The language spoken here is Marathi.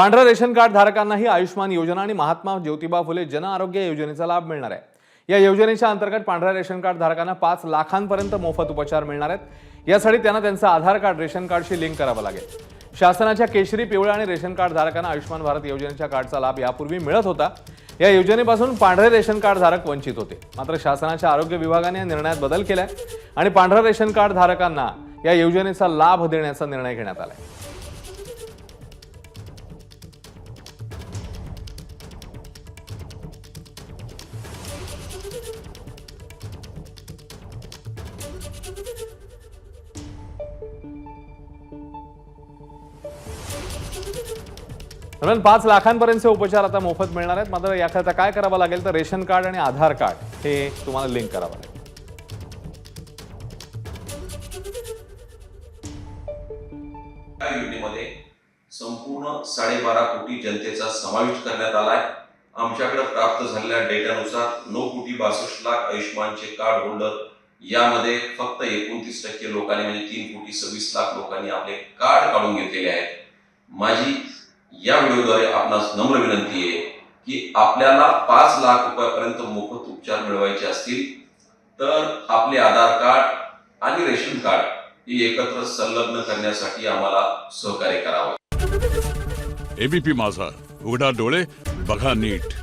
पांढरं रेशन कार्ड धारकांनाही आयुष्मान योजना आणि महात्मा ज्योतिबा फुले जन आरोग्य योजनेचा लाभ मिळणार आहे। या योजनेच्या अंतर्गत पांढऱ्या रेशन कार्ड धारकांना 5 लाखांपर्यंत मोफत उपचार मिळणार आहेत। यासाठी त्यांना त्यांचं आधार कार्ड रेशन कार्डशी लिंक करावं लागेल। शासनाच्या केशरी, पिवळा आणि रेशन कार्ड धारकांना आयुष्मान भारत योजनेच्या कार्डचा लाभ यापूर्वी मिळत होता। या योजनेपासून पांढरे रेशन कार्ड धारक वंचित होते। मात्र शासनाच्या आरोग्य विभागाने या निर्णयात बदल केलाय आणि पांढरा रेशन कार्ड धारकांना या योजनेचा लाभ देण्याचा निर्णय घेण्यात आलाय। दरम्यान 5 लाखांपर्यंतचे उपचार आता मोफत मिळणार आहेत। मात्र याकरता काय करावं लागेल तर रेशन कार्ड आणि आधार कार्ड हे तुम्हाला लिंक करावं लागेल। या योजनेमध्ये संपूर्ण 12.5 कोटी जनतेचा समावेश करण्यात आलाय। आमच्याकडे प्राप्त झालेल्या डेटानुसार 9 कोटी 62 लाख आयुष्मानचे कार्ड होल्डर, यामध्ये फक्त 29% लोकांनी म्हणजे 3 कोटी 26 लाख लोकांनी आपले कार्ड काढून घेतलेले आहेत। माझी या व्हिडिओद्वारे आपणास नम्र विनंती आहे की आपल्याला 5 लाख रुपयापर्यंत मोफत उपचार मिळवायचे असतील तर आपले आधार कार्ड आणि रेशन कार्ड हे एकत्र संलग्न करण्यासाठी आम्हाला सहकार्य करावे। एबीपी माझा, उघडा डोळे बघा नीट।